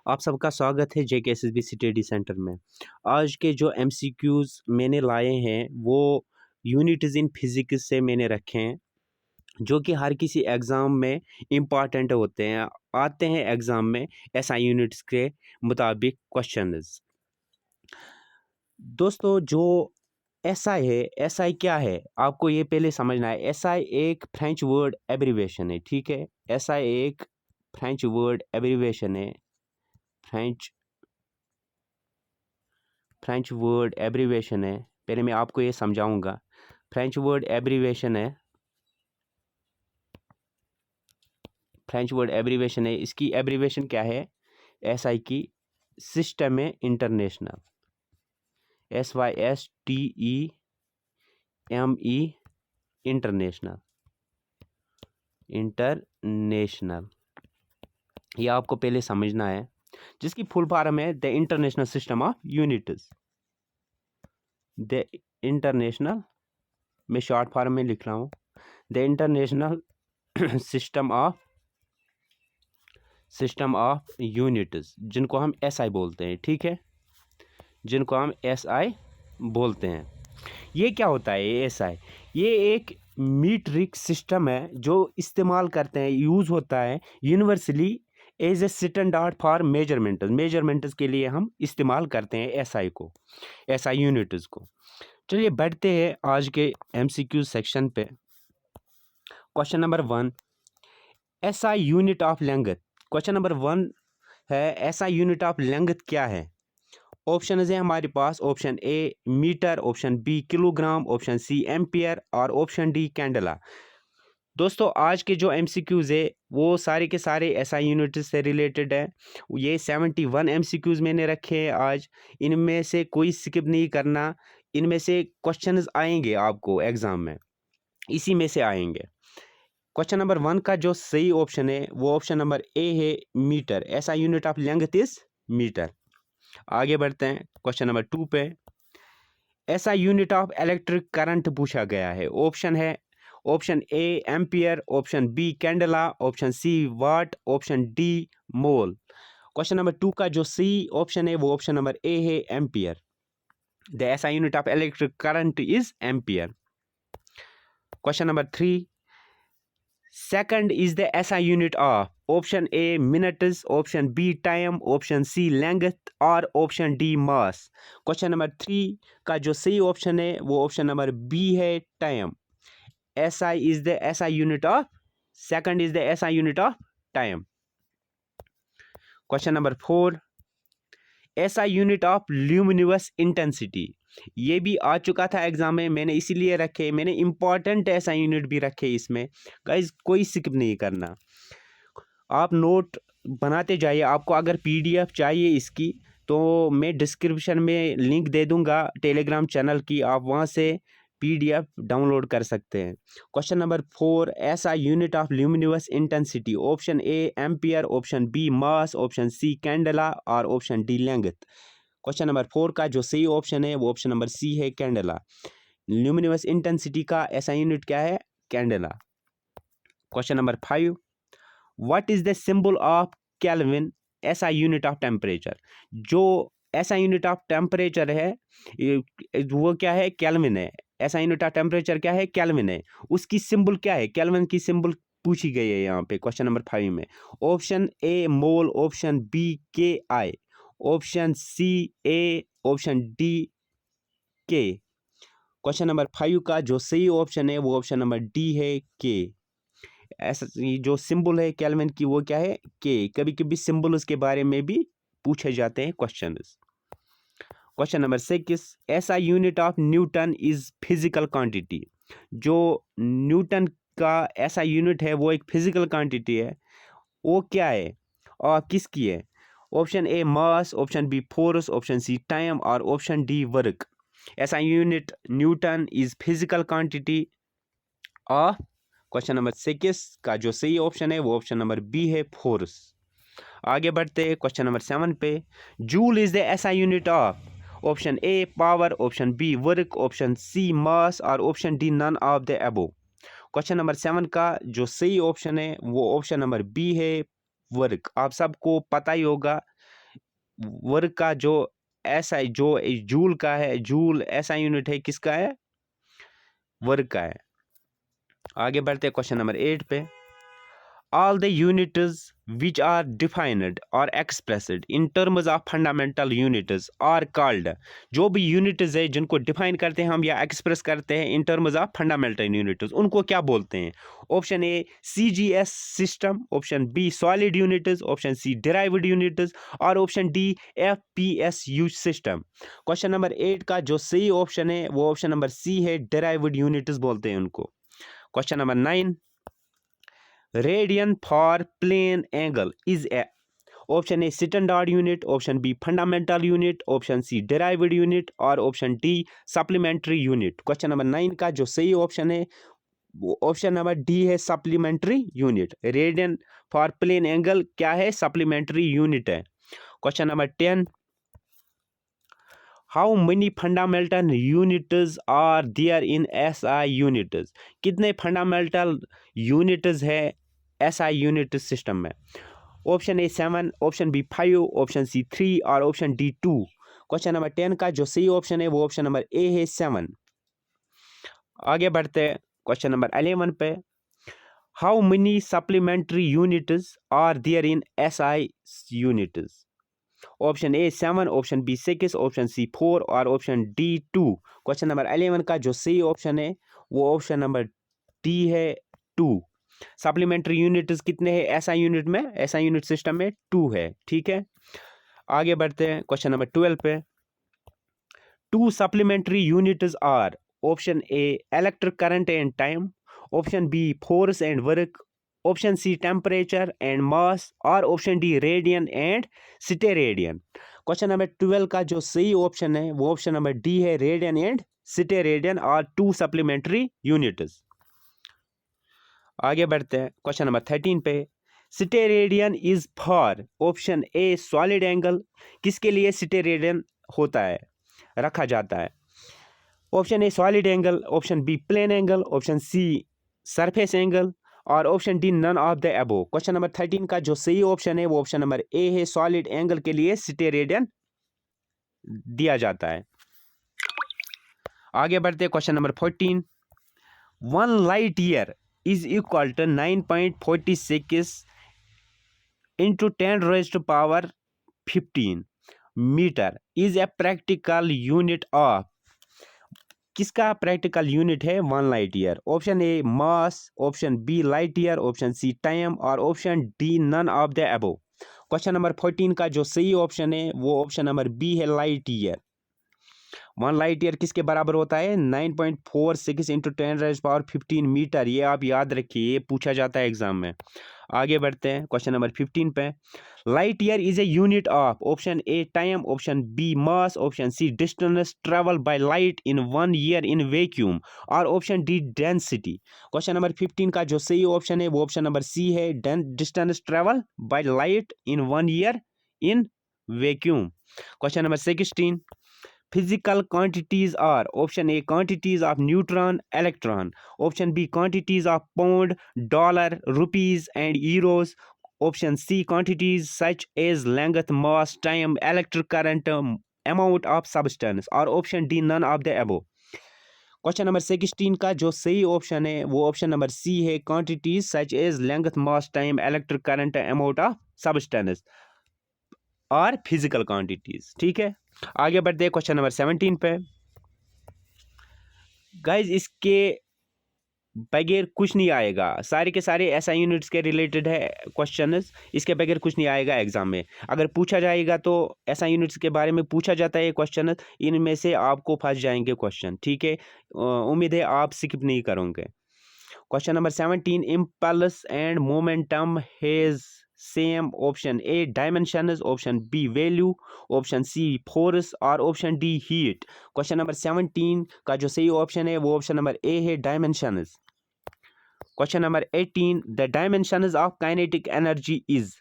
आप सबका स्वागत है JKSSB स्टडी सेंटर में। आज के जो एमसीक्यूज़ मैंने लाए हैं वो यूनिट्स इन फिज़िक्स से मैंने रखे हैं, जो कि हर किसी एग्ज़ाम में इम्पॉर्टेंट होते हैं, आते हैं एग्ज़ाम में एसआई यूनिट्स के मुताबिक क्वेश्चंस। दोस्तों, जो एसआई है, एसआई क्या है आपको ये पहले समझना है। एसआई एक फ्रेंच वर्ड एब्रीविएशन है, ठीक है। एसआई एक फ्रेंच वर्ड एब्रीविएशन है। फ्रेंच वर्ड एब्रीविएशन है। पहले मैं आपको ये समझाऊंगा। फ्रेंच वर्ड एब्रीविएशन है। इसकी एब्रीविएशन क्या है? एसआई की सिस्टम है इंटरनेशनल, SYSTEME इंटरनेशनल। ये आपको पहले समझना है, जिसकी फुल फॉर्म है the international system of units. The international, मैं शॉर्ट फॉर्म में लिख रहा हूँ, the international system of units, जिनको हम एसआई बोलते हैं, ठीक है, जिनको हम एसआई बोलते हैं। ये क्या होता है ये एसआई? ये एक मीट्रिक सिस्टम है जो इस्तेमाल करते हैं, यूज़ होता है universally as a standard for measurements के लिए हम इस्तेमाल करते हैं एसआई यूनिट्स को। चलिए बढ़ते हैं आज के एमसीक्यू सेक्शन पे। Question number 1, SI unit of length. Question number 1 है एसआई यूनिट ऑफ लेंथ क्या है। ऑप्शन है हमारे पास, option A metre, option B kilogram, option C ampere और ऑप्शन डी कैंडला। दोस्तों, आज के जो एमसीक्यूज़ है वो सारे के सारे एसआई यूनिट से रिलेटेड है। ये 71 एमसीक्यूज़ मैंने रखे हैं आज। इनमें से कोई स्किप नहीं करना। इनमें से क्वेश्चंस आएंगे आपको एग्जाम में, इसी में से आएंगे। क्वेश्चन नंबर 1 का जो सही ऑप्शन है वो ऑप्शन नंबर ए है, meter. SI unit of length is meter. आगे बढ़ते हैं क्वेश्चन नंबर 2 पे। ऐसा यूनिट ऑफ इलेक्ट्रिक करंट पूछा गया है। ऑप्शन है, option A ampere, option B candela, option C watt, option D mole. Question number 2 का जो सी ऑप्शन है वो ऑप्शन नंबर ए है, ampere. The SI unit of electric current is ampere. Question number 3, second is the SI unit of, option A minutes, option B time, option C length और option D mass. Question number 3 का जो सही option है वो option number B है, time. SI is the SI unit of, second is the SI unit of time. Question number 4, SI unit of luminous intensity। ये भी आ चुका था एग्जाम में, मैंने इसीलिए रखे, मैंने इंपॉर्टेंट SI यूनिट भी रखे इसमें। गाइस कोई स्किप नहीं करना, आप नोट बनाते जाइए। आपको अगर PDF चाहिए इसकी तो मैं डिस्क्रिप्शन में लिंक दे दूंगा टेलीग्राम चैनल की, आप वहाँ से PDF डाउनलोड कर सकते हैं। Question number 4, SI unit of luminous intensity. Option A ampere, option B mass, option C candela और option D length. Question number 4 का जो सही ऑप्शन है वो ऑप्शन नंबर सी है, कैंडला। ल्यूमिनस इंटेंसिटी का ऐसा यूनिट क्या है? Candela. Question number 5, what is the symbol of kelvin, ऐसा यूनिट ऑफ टेम्परेचर। जो ऐसा यूनिट ऑफ टेम्परेचर है वो क्या है? केल्विन है। ऐसा यूनिट ऑफ टेम्परेचर क्या है? केल्विन है। उसकी सिंबल क्या है? केल्विन की सिंबल पूछी गई है यहाँ पे क्वेश्चन नंबर 5 में। Option A mole, option B KI, option C A, option D K। Question number 5 का जो सही ऑप्शन है वो ऑप्शन नंबर डी है, K। ऐसा जो सिंबल है केल्विन की वो क्या है? K। कभी कभी सिंबल उसके बारे में भी पूछे जाते हैं क्वेश्चन। क्वेश्चन नंबर 6, ऐसा unit of Newton is physical quantity. जो न्यूटन का ऐसा यूनिट है वो एक फिजिकल क्वांटिटी है, वो क्या है और किसकी है? Option A mass, option B force, option C time और option D work. SI unit newton is physical quantity of, question number 6 का जो सही ऑप्शन है वो ऑप्शन नंबर बी है, फोर्स। आगे बढ़ते हैं क्वेश्चन नंबर 7 पे। Joule is the SI unit of, option A power, option B work, option C mass और option D none of the above. Question number 7 का जो सही ऑप्शन है वो ऑप्शन नंबर बी है, वर्क। आप सबको पता ही होगा वर्क का जो ऐसा जो जूल का है, जूल ऐसा यूनिट है किसका है, वर्क का है। आगे बढ़ते हैं क्वेश्चन नंबर 8 पे। All the units which are defined or expressed in terms of fundamental units are called, जो भी यूनिट्स है जिनको डिफाइन करते हैं हम या एक्सप्रेस करते हैं in terms of fundamental units, उनको क्या बोलते हैं? Option A CGS system, option B solid units, option C derived units और option D FPSU system. Question number 8 का जो सही ऑप्शन है वो ऑप्शन नंबर सी है, डिराइव्ड यूनिट्स बोलते हैं उनको। Question number 9, radian for plane angle is a, option A standard unit, option B fundamental unit, option C derived unit और option D supplementary unit। Question number 9 का जो सही option है वो ऑप्शन नंबर डी है, supplementary unit. Radian for plane angle क्या है, supplementary unit है। Question number 10, how many fundamental units are there in SI units, कितने फंडामेंटल यूनिट्स है SI यूनिट सिस्टम में? Option A 7, option B 5, option C 3 और option D 2। Question number 10 का जो सही ऑप्शन है वो ऑप्शन नंबर ए है 7। आगे बढ़ते हैं क्वेश्चन नंबर 11 पे। How many supplementary units are there in SI units? Option A 7, option B 6, option C 4 और ऑप्शन डी 2। क्वेश्चन नंबर 11 का जो सही ऑप्शन है वो ऑप्शन नंबर डी है 2। सप्लीमेंट्री यूनिट्स कितने हैं ऐसा यूनिट में, ऐसा यूनिट सिस्टम में 2 है। ठीक है, आगे बढ़ते हैं क्वेश्चन नंबर 12 पे। 2 supplementary units are, option A electric current and time, option B force and work, option C temperature and mass और option D radian and steradian. Question number 12 का जो सही ऑप्शन है वो ऑप्शन नंबर डी है, radian and steradian और 2 supplementary units. आगे बढ़ते हैं क्वेश्चन नंबर 13 पे। Steradian is for, option A solid angle, किसके लिए स्टेरेडियन होता है, रखा जाता है? Option A solid angle, option B plane angle, option C surface angle और option D none of the above. Question number 13 का जो सही ऑप्शन है वो ऑप्शन नंबर ए है, सॉलिड एंगल के लिए स्टेरेडियन दिया जाता है। आगे बढ़ते question number 14। 1 light year is equal to 9.46 into 10 raised to power 15 meter is a practical unit of, किसका प्रैक्टिकल यूनिट है 1 light year? Option A mass, option B light year, option C time और option D none of the above. Question number 14 का जो सही option है वो option number B है, light year. 1 light year किसके बराबर होता है? 9.46 इंटू 10 रेज़ पावर 15 मीटर। ये आप याद रखिए, ये पूछा जाता है एग्जाम में। आगे बढ़ते हैं क्वेश्चन नंबर 15 पे। Light year is a unit of, option A time, option B mass, option C distance travel by light in 1 year in vacuum और option D density. Question number 15 का जो सही ऑप्शन है वो ऑप्शन नंबर सी है, distance travel by light in 1 year in vacuum. Question number 16। Physical quantities are, option A quantities of neutron, electron, option B quantities of pound, dollar, rupees and euros, option C quantities such as length, mass, time, electric current, amount of substance और option D none of the above। Question number 16 का जो सही option है वो option number C है, quantities such as length, mass, time, electric current, amount of substance और physical quantities. ठीक है, आगे बढ़ते हैं क्वेश्चन नंबर 17 पे। गाइज इसके बगैर कुछ नहीं आएगा, सारे के सारे ऐसा यूनिट्स के रिलेटेड है क्वेश्चंस, इसके बगैर कुछ नहीं आएगा एग्जाम में। अगर पूछा जाएगा तो ऐसा यूनिट्स के बारे में पूछा जाता है क्वेश्चन, इनमें से आपको फंस जाएंगे क्वेश्चन। ठीक है, उम्मीद है आप स्किप नहीं करोगे। Question number 17। Impulse and momentum has same, option A dimensions, option B value, option C force और option D heat. Question number 17 का जो सही ऑप्शन है वो ऑप्शन नंबर ए है, dimensions. Question number 18। The dimensions of kinetic energy is,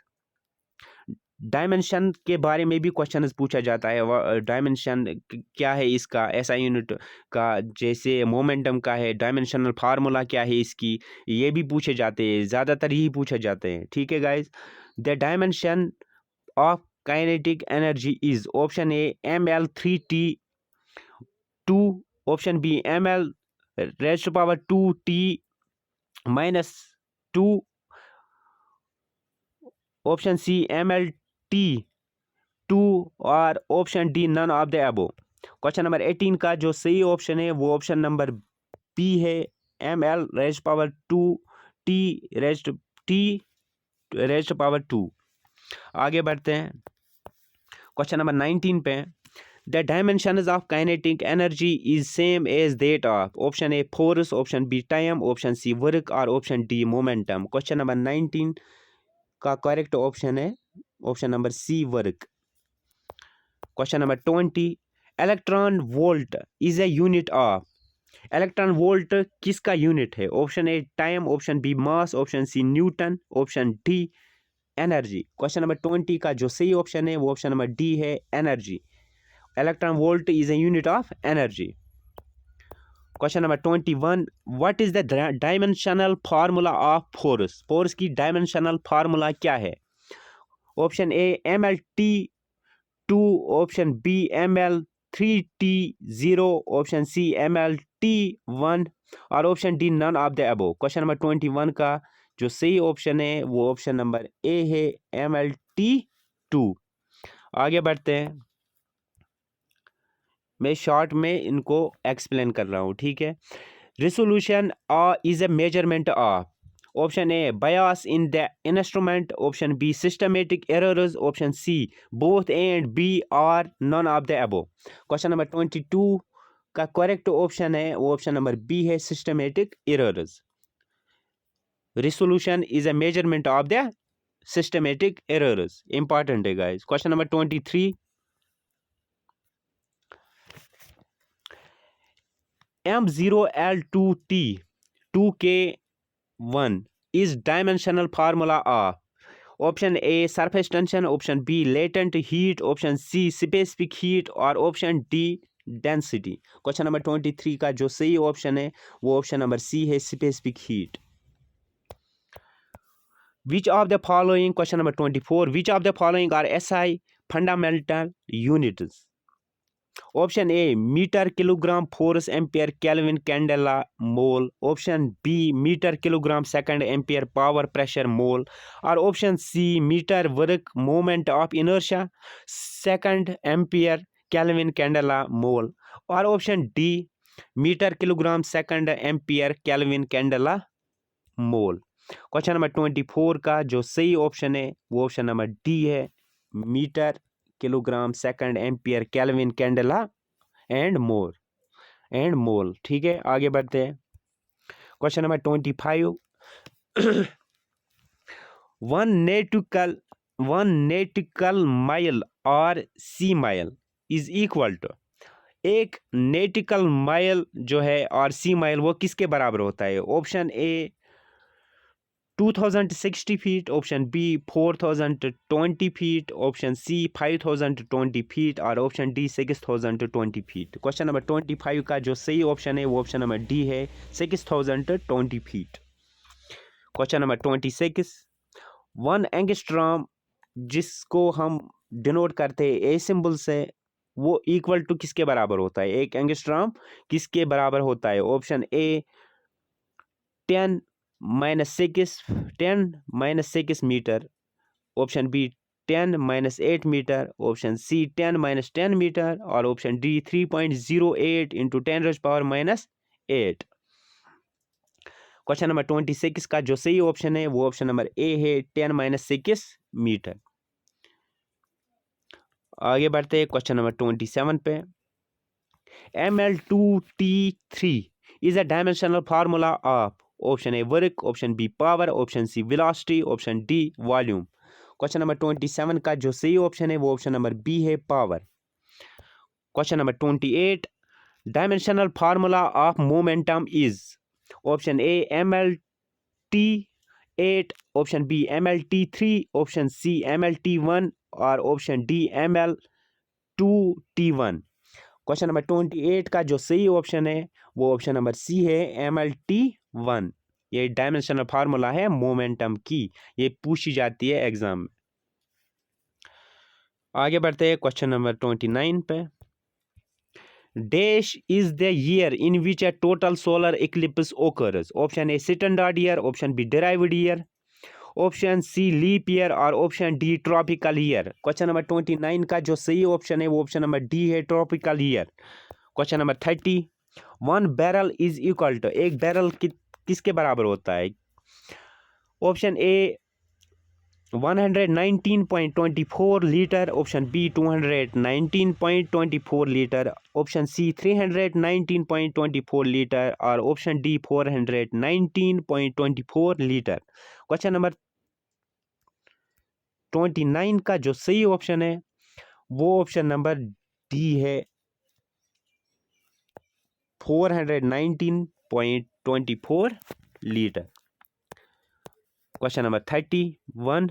dimension के बारे में भी क्वेश्चन पूछा जाता है। डायमेंशन क्या है इसका, ऐसा यूनिट का, जैसे मोमेंटम का है, डायमेंशनल फार्मूला क्या है इसकी, ये भी पूछे जाते हैं, ज़्यादातर यही पूछे जाते हैं। ठीक है guys, the dimension of kinetic energy is option A ml3t2, option B ml⁻²t minus 2, option C ml_t2 और option D none of the above. Question number 18 का जो सही ऑप्शन है वो ऑप्शन नंबर बी है ml⁻²t⁻²। आगे बढ़ते हैं क्वेश्चन नंबर 19 पे। The dimensions of kinetic energy is same as that of option A force, option B time, option C work और option D momentum. Question number 19 का correct option है option number C work. Question number 20 electron volt is a unit of. Electron volt किसका unit है? Option A time, option B mass, option C newton, option D energy. Question number 20 का जो सही option है वो option number D है energy. Electron volt is a unit of energy. Question number 21 what is the dimensional formula of force. Force की dimensional formula क्या है? Option A mlt2, option B ml3t0, option C mlt1 और option D none of the above. Question number 21 का जो सही option है वो option number A है mlt2। आगे बढ़ते हैं, मैं शॉर्ट में इनको एक्सप्लेन कर रहा हूँ, ठीक है। Resolution is a measurement of option A bias in the instrument, option B systematic errors, option C both A and B और none of the above. Question number 22 का करेक्ट ऑप्शन है वो ऑप्शन नंबर बी है systematic errors. Resolution is a measurement of the systematic errors, important है guys. Question number 23 M0L2T2K1 is dimensional formula of option A surface tension, option B latent heat, option C specific heat और option D density। Question number 23 का जो सही option है वो option number C है specific heat। Which of the following, question number 24, which of the following are SI fundamental units? Option A metre kilogram force ampere kelvin candela mole, option B metre kilogram second ampere power pressure mole और option C metre work moment of inertia second ampere kelvin candela mole और option D metre kilogram second ampere kelvin candela mole. Question number 24 का जो सही option है वो option number D है metre kilogram second ampere kelvin candela and mole, ठीक है। आगे बढ़ते हैं क्वेश्चन नंबर 25 वन नेटिकल माइल और सी माइल इज इक्वल टू। एक नेटिकल माइल जो है और सी माइल वो किसके बराबर होता है? Option A 2060 feet, option B 4020 feet, option C 5020 feet और option D 6020 feet. Question number 25 का जो सही ऑप्शन है वो ऑप्शन नंबर डी है 6020 फीट। क्वेश्चन नंबर 26 1 एंगस्ट्रॉम जिसको हम डिनोट करते हैं ए सिंबल से वो इक्वल टू किसके बराबर होता है? एक एंगस्ट्रॉम किसके बराबर होता है? Option A 10 - 6 meter, option B 10 - 8 meter, option C 10 - 10 meter और ऑप्शन डी 3.08 × 10⁻⁻8। क्वेश्चन नंबर 26 का जो सही ऑप्शन है वो ऑप्शन नंबर ए है 10 - 6 मीटर। आगे बढ़ते हैं क्वेश्चन नंबर 27 पे। ml2t3 is a dimensional formula of option A work, option B power, option C velocity, option D volume. Question number 27 का जो सही ऑप्शन है वो ऑप्शन नंबर बी है power. Question number 28 dimensional formula of momentum is option A mlt8, option B mlt3, option C mlt1 और option D ml2t1। Question number 28 का जो सही ऑप्शन है वो ऑप्शन नंबर सी है mlt1। ये डायमेंशनल फार्मूला है मोमेंटम की, ये पूछी जाती है एग्जाम में। आगे बढ़ते हैं क्वेश्चन नंबर 29 पे। Dash is the year in which a total solar eclipse occurs. Option A standard year, option B derived year, option C leap year और option D tropical year. Question number 29 का जो सही option है वो option number D है, tropical year. Question number 30, 1 barrel is equal to, एक barrel किसके बराबर होता है? Option A 119.24 litre, option B 219.24 litre, option C 319.24 litre और option D 419.24 litre. Question number 29 का जो सही ऑप्शन है वो ऑप्शन नंबर डी है, 419.24 litre. Question number 31,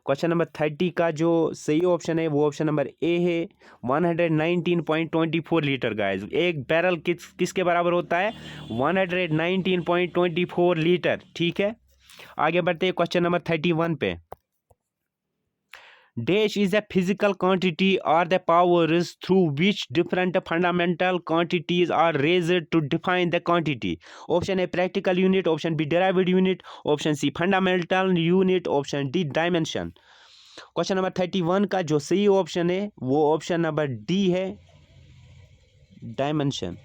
question number 30 का जो सही ऑप्शन है वो ऑप्शन नंबर ए है, 119.24 लीटर। गाइस एक बैरल किसके बराबर होता है? 119.24 लीटर। ठीक है, आगे बढ़ते हैं क्वेश्चन नंबर 31 पे। Dash is a physical quantity or the powers through which different fundamental quantities are raised to define the quantity. Option A practical unit, option B derived unit, option C fundamental unit, option D dimension. Question number 31 का जो सही option है वो option number D है, dimension.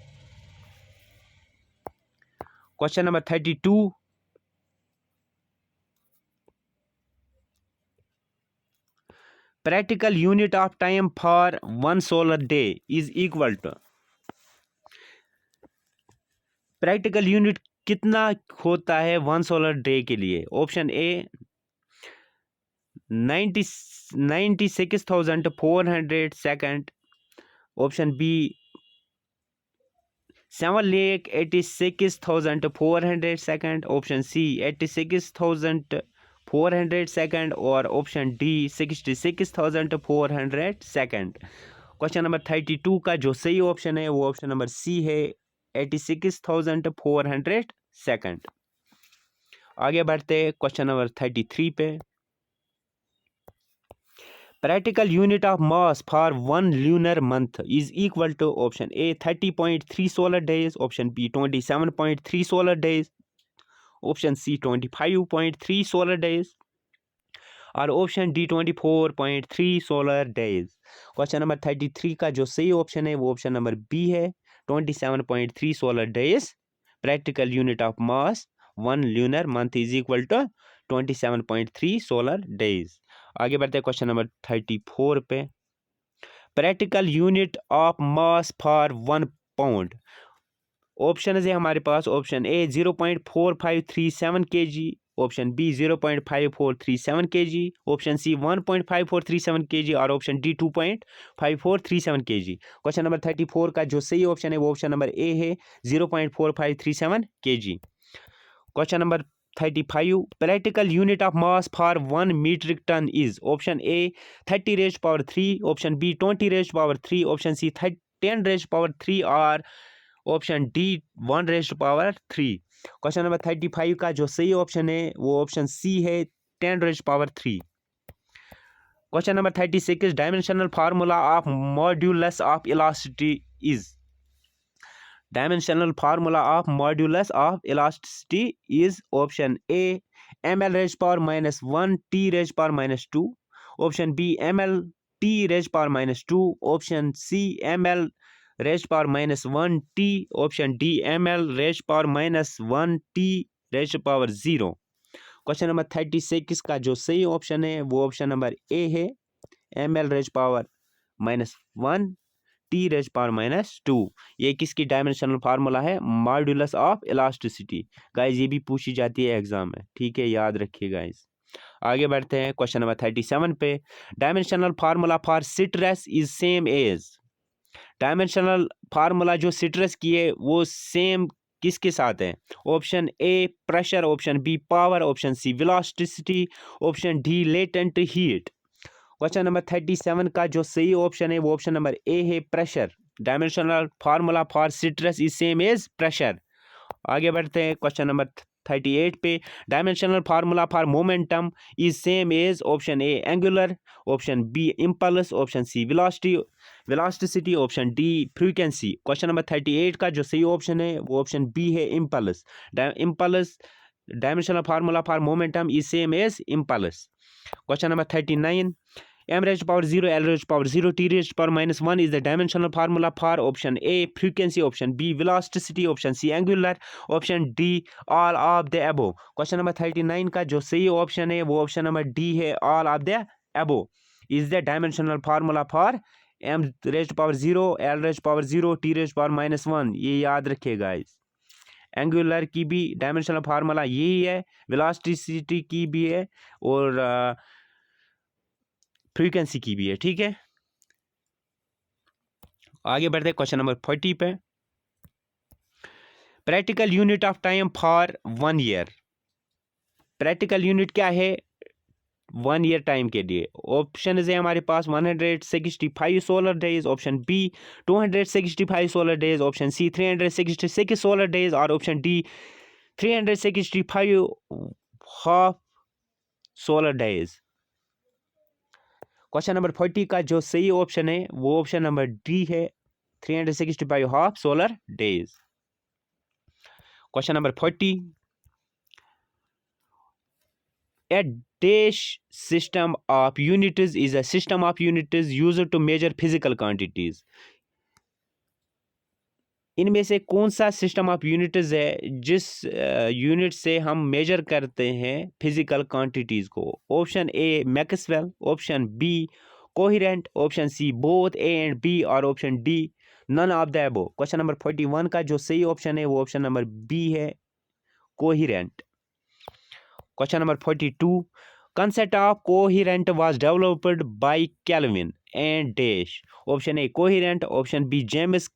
Question number 32, practical unit of time for 1 solar day is equal to, practical unit कितना होता है 1 solar day के लिए? Option A 96,400 second, option B 7,86,400 second, option C 86,400 second और option D 66,400 second. Question number 32 का जो सही option है वो ऑप्शन नंबर सी है, 86,400 सेकंड। आगे बढ़ते क्वेश्चन नंबर 33 पे। Practical unit of mass for 1 lunar month is equal to, option A 30.3 solar days, option B 27.3 solar days, option C 25.3 solar days और option D 24.3 solar days. Question number 33 का जो सही option है वो option number B है, 27.3 solar days. Practical unit of mass 1 lunar month is equal to 27.3 solar days. आगे बढ़ते हैं क्वेश्चन नंबर 34 पे। Practical unit of mass for 1 pound। Option है हमारे पास, option A 0.4537 kg, option B 0.5437 kg, option C 1.5437 kg और option D 2.5437 kg। Question number 34 का जो सही ऑप्शन है वो ऑप्शन नंबर ए है, 0.4537 kg। Question number 35, practical unit of mass for 1 metric ton इज, option A 30 raised power 3, option B 20 raised power 3, option C 10 raised power 3 और option D 1 raised power 3। Question number 35 का जो सही option है वो option C है, 10 raised power 3। Question number 36, dimensional formula of modulus of elasticity is, dimensional formula of modulus of elasticity is, option A ml raised power -1 t raised power -2, option B ml t raised power -2, option C ml raised power -1 t, option D ml raised power -1 t raised power 0। Question number 36 का जो सही option है वो option number A है, ml raised power -1 t raised power -2। ये किसकी dimensional formula है? Modulus of elasticity. Guys ये भी पूछी जाती है एग्जाम में, ठीक है, याद रखिए गाइस। आगे बढ़ते हैं क्वेश्चन नंबर 37 पे। Dimensional formula for stress is same as, dimensional formula जो सिट्रस की है वो सेम किसके साथ है? Option A pressure, option B power, option C velocity, option D latent heat. Question number 37 का जो सही ऑप्शन है वो ऑप्शन नंबर ए है, pressure. Dimensional formula for stress is same as pressure. आगे बढ़ते हैं क्वेश्चन नंबर 38 पे dimensional formula for momentum is same as option A angular, option B impulse, option C velocity, option D frequency. Question number 38 का जो सही option है वो option B है impulse. Impulse dimensional formula for momentum is same as impulse. Question number 39. M raised to power 0, L raised to power 0, T raised to power minus 1 is the dimensional formula for option A frequency, option B velocity, option C angular, option D all of the above. Question number 39 का जो सही option है वो option number D है all of the above is the dimensional formula for M raised to power 0, L raised to power 0, T raised to power minus 1। ये याद रखिएगा guys। Angular की भी डायमेंशनल फार्मूला यही है, वेलोसिटी की भी है और फ्रीक्वेंसी की भी है। ठीक है, आगे बढ़ते क्वेश्चन नंबर 40 पे। Practical unit of time for 1 year. Practical unit क्या है 1 ईयर टाइम के लिए? ऑप्शन है हमारे पास 165 solar days, option B 265 solar days, option C 366 solar days और option D 365 half solar days. Question number 40 का जो सही ऑप्शन है वो ऑप्शन नंबर डी है 365 half solar days. Question number 40। A dash system of units is a system of units used to measure physical quantities। इनमें से कौन सा सिस्टम ऑफ यूनिट्स है जिस यूनिट से हम मेजर करते हैं फिजिकल क्वांटिटीज को? Option A Maxwell, option B coherent, option C both A and B और option D none of the above. Question number 41 का जो सही ऑप्शन है वो ऑप्शन नंबर बी है coherent. Question number 42। concept of coherent was developed by Kelvin and dash। Option A coherent, option B James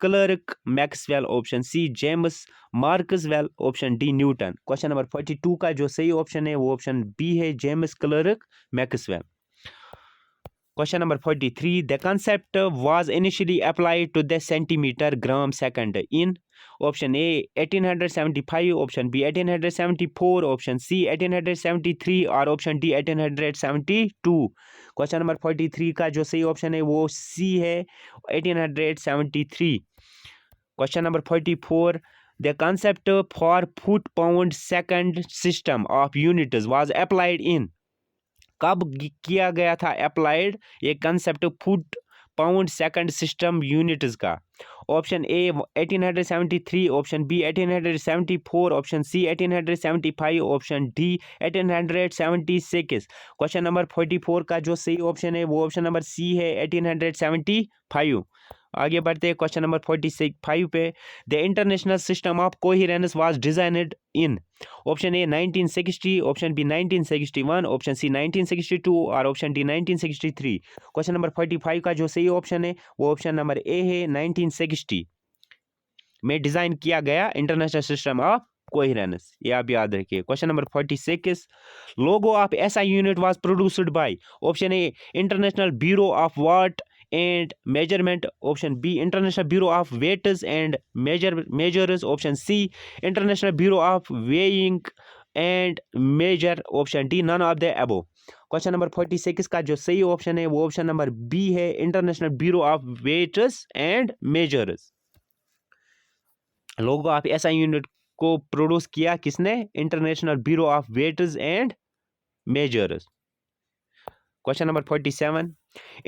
Clerk Maxwell, option C James Maxwell, option D Newton. Question number 42 का जो सही option है वो option B है James Clerk Maxwell. Question number 43. The concept was initially applied to the centimeter gram second in option A 1875, option B 1874, option C 1873 और option D 1872। Question number 43 का जो सही ऑप्शन है वो C है 1873। Question number 44. The concept for foot pound second system of units was applied in। कब किया गया था अप्लाइड ये concept foot pound second system units का? Option A 1873, option B 1874, option C 1875, option D 1876। Question number 44 का जो सही option है वो ऑप्शन नंबर सी है 1875। आगे बढ़ते हैं क्वेश्चन नंबर 45 पे। The international system of coherence was designed in option A 1960, option B 1961, option C 1962 और ऑप्शन डी 1963। क्वेश्चन नंबर 45 का जो सही ऑप्शन है वो ऑप्शन नंबर ए है 1960 में डिजाइन किया गया इंटरनेशनल सिस्टम ऑफ कोहेरेंस। ये आप याद रखिए। Question number 46। Logo of SI unit was produced by option A international bureau of what and measurement, option B International Bureau of Weights and Measures, option C International Bureau of Weighing and Measure, option D none of the above। Question number 46 का जो सही option है वो option number B है international bureau of weights and measures. Logo of SI unit को produce किया किसने? International bureau of weights and measures. Question number 47.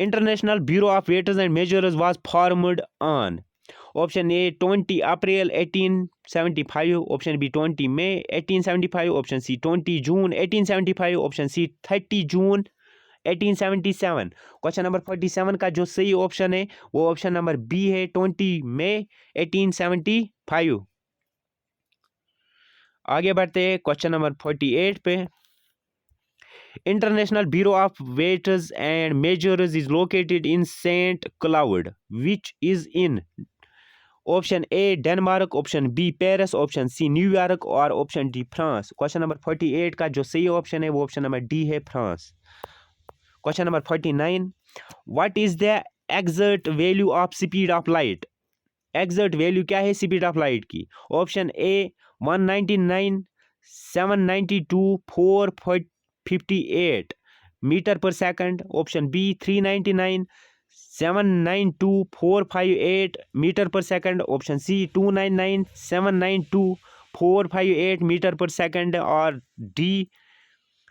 International Bureau of Weights and Measures was formed on option A 20 April 1875, option B 20 May 1875, option C 20 June 1875, option C 30 June 1877। Question number 47 का जो सही option है वो option number B है 20 मई 1875। आगे बढ़ते हैं question number 48 पे। International Bureau of Weights and Measures is located in St. Cloud, which is in option A Denmark, option B Paris, option C New York और option D France। Question number 48 का जो सही option है वो option number D है France. Question number 49। What is the exact value of speed of light? Exact value क्या है speed of light की? Option A 199 792,458 metre per second, option B 399 792,458 metre per second, option C 299 792,458 metre per second, और D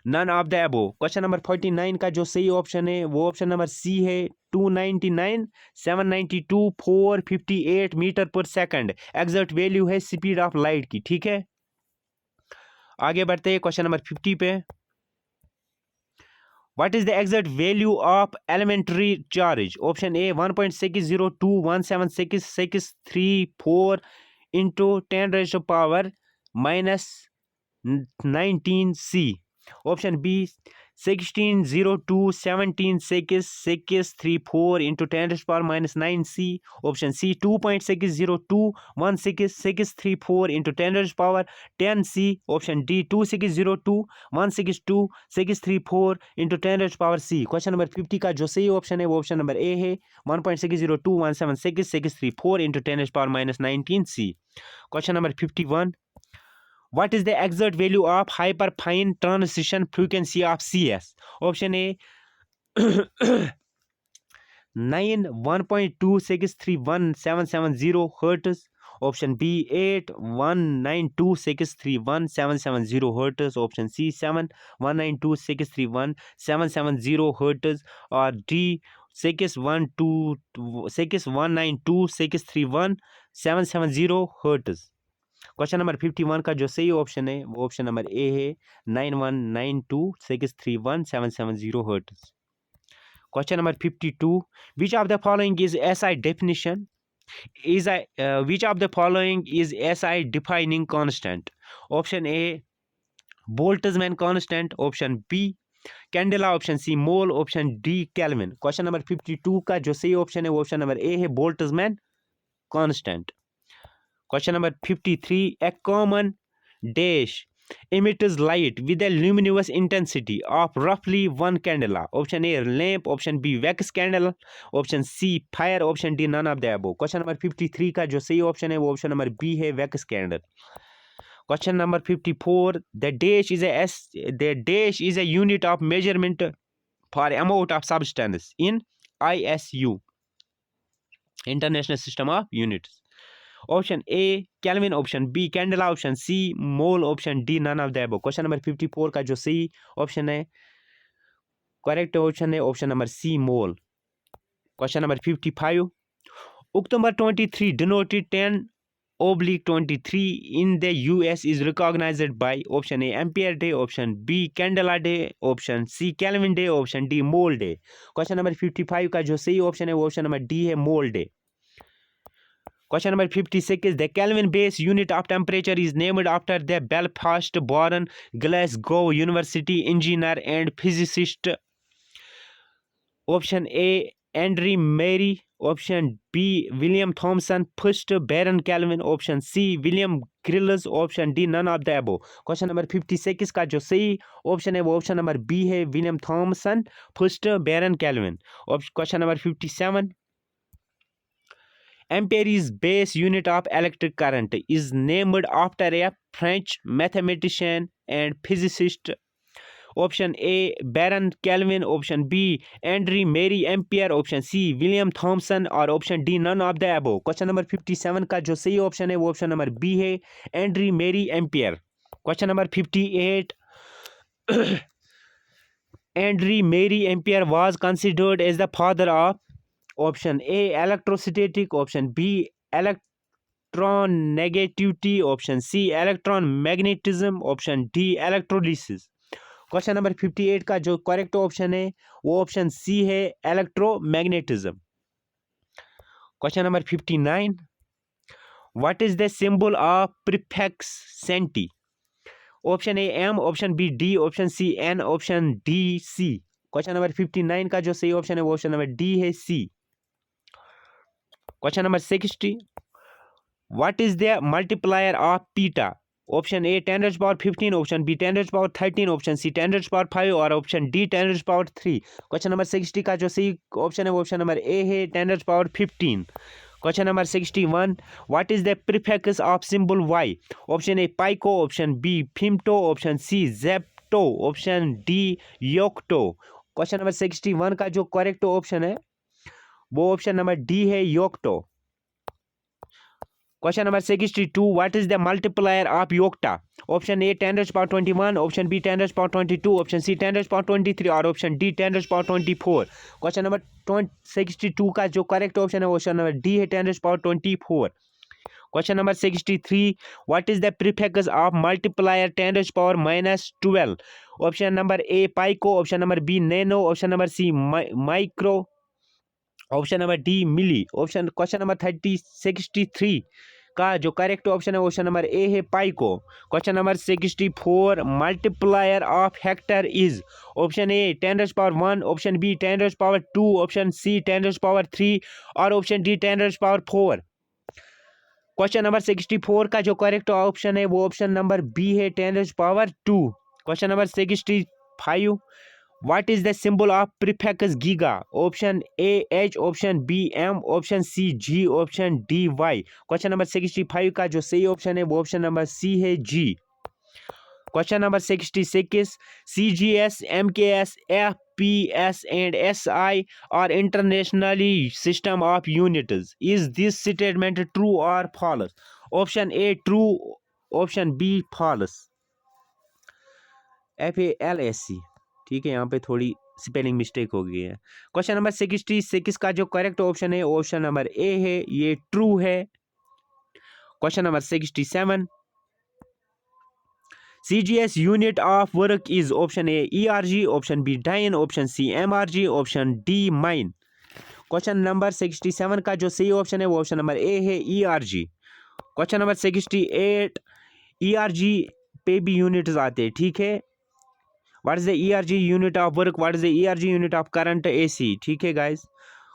none of the above. Question number 49 का जो सही option है वो option number C है 299 792,458 metre per second exact value है speed of light की। ठीक है, आगे बढ़ते हैं क्वेश्चन नंबर 50 पे। What is the exact value of elementary charge? Option A 1.60217664 into 10 raised to power minus 19 C. Option B 1602176634 into 10 raised to power minus 9 C. Option C 2.60216634 into 10 raised to power 10 C. Option D 26021626634 into 10 raised to power C. Question number 50 का जो सही option है वो option number A है 1.6021766634 into 10 raised to power minus 19 C. Question number 51, what is the exact value of hyperfine transition frequency of CS? Option A 9 1.263170 hertz. Option B 8 192631770 hertz. Option C 7 192631770 hertz, or D 61926311770 hertz. Question number 51 का जो सही option है वो option number A है 9192631770 hertz. Question number 52, which of the following is SI definition is which of the following is SI defining constant? Option A Boltzmann constant, option B candela, option C mole, option D kelvin. Question number 52 का जो सही option है वो option number A है Boltzmann constant. Question number 53, a common dash emits light with a luminous intensity of roughly 1 candela. Option A lamp, option B wax candle, option C fire, option D none of the above. Question number 53 का जो सही option है वो option number B है wax candle। Question number 54, the dash is a unit of measurement for amount of substance in ISU, International System of Units. Option A kelvin, option B candela, option C mole, option D none of the above. Question number 54 का जो सही option है correct option है option number C mole. Question number 55, October 23 denoted 10/23 in the US is recognized by option A Ampere Day, option B Candela Day, option C Kelvin Day, option D Mole Day। Question number 55 का जो सही option है वो option number D है मोल day. Question number 56, the Kelvin base unit of temperature is named after the Belfast-born Glasgow University engineer and physicist. Option A Andrew Mary, option B William Thomson, first Baron Kelvin, option C William Grills, option D none of the above। Question number 56 का जो सही option है वो option number B है William Thomson, first baron Kelvin. Question number 57, Ampere's base unit of electric current is named after a French mathematician and physicist. Option A Baron Kelvin, option B Andrew Mary Ampere, option C William Thomson, और option D none of the above। Question number 57 का जो सही option है वो option number B है Andriy मेरी ampere. Question number 58, Andriy मेरी ampere was considered as the father of option A electrostatic, option B electron negativity, option C electron magnetism, option D electrolysis। Question number 58 का जो correct option है वो option C है electromagnetism. Question number 59, what is the symbol of prefix centi? Option A M, option B D, option C N, option D C. Question number 59 का जो सही option है वो ऑप्शन नंबर डी है C. Question number 60, what is the multiplier of peta? Option A 10⁻15, option B 10⁻13, option C 10⁻5 और option D 10⁻3। Question number 60 का जो सही ऑप्शन है वो ऑप्शन नंबर ए है 10⁻15। Question number 61. What is the prefix of symbol Y? Option A pico, option B femto, option C zepto, option D yocto. Question number 61 का जो correct option है वो ऑप्शन नंबर डी है योक्टो. Question number 62. What is the multiplier of yocta? Option A 10 raised power 21, option B 10 raised power 22, option C 10 raised power 23 और option D 10 raised power 24. Question number 62 का जो correct option है option number D है 10 raised power 24. Question number 63. What is the prefix of multiplier 10 raised power minus 12? Option number A pico, option number B nano, option number C micro, option number D milli. Option question number 63 का जो correct option है option number A है pico. Question number 64. Multiplier of hector is option A 10 raised power 1, option B 10 raised power 2, option C 10 raised power 3 और option D 10 raised power 4. Question number 64 का जो correct option है वो option number B है 10 raised power 2. Question number 65. What is the symbol of prefix giga? Option A H, option B M, option C G, option D Y. Question number 65 का जो सही option है वो option number C है G. Question number 66. CGS, MKS, FPS and SI are internationally system of units. Is this statement true or false? Option A true, option B false. FALSC. ठीक है, यहाँ पे थोड़ी स्पेलिंग मिस्टेक हो गई है. Question number 66 का जो करेक्ट ऑप्शन है ऑप्शन नंबर ए है, ये ट्रू है. Question number 67. CGS unit of work is option A ERG, option B dyne, option C MRG, option D mine. Question number 67 का जो सही ऑप्शन है वो ऑप्शन नंबर ए है ERG. Question number 68. ERG पे भी यूनिट्स आते हैं, ठीक है. What is the ERG unit of work? What is the ERG unit of current AC? ठीक है guys.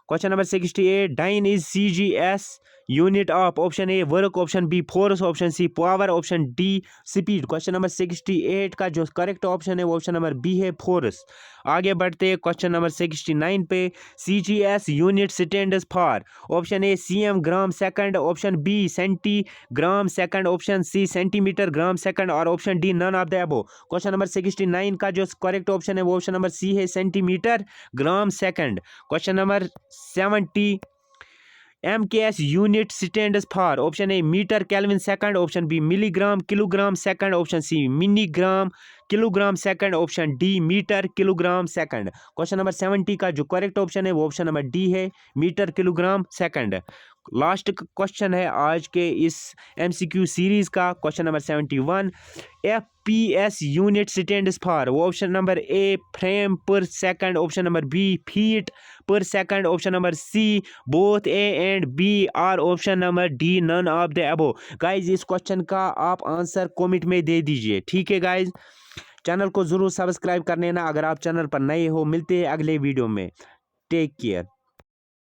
Question number 68. Dyne is CGS unit of option A work, option B force, option C power, option D speed. Question number 68 का जो correct option है वो option number B है force. आगे बढ़ते हैं क्वेश्चन नंबर 69 पे. CGS unit stands for option A CM gram second, option B centigram second, option C centimetre gram second और option D none of the above. Question number 69 का जो correct option है वो option number C है centimetre gram second. Question number 70. MKS unit stands for option A metre kelvin second, option B milligram kilogram second, option C minigram kilogram second, option D metre kilogram second. Question number 70 का जो correct option है वो option number D है metre kilogram second. Last question है आज के इस MCQ series का. Question number 71. FPS unit stands for option number A frame पर second, option number B feet per second, option number C both A and B और option number D none of the above. Guys इस question का आप answer comment में दे दीजिए, ठीक है guys. Channel को जरूर सब्सक्राइब कर लेना अगर आप चैनल पर नए हो. मिलते हैं अगले वीडियो में. Take care.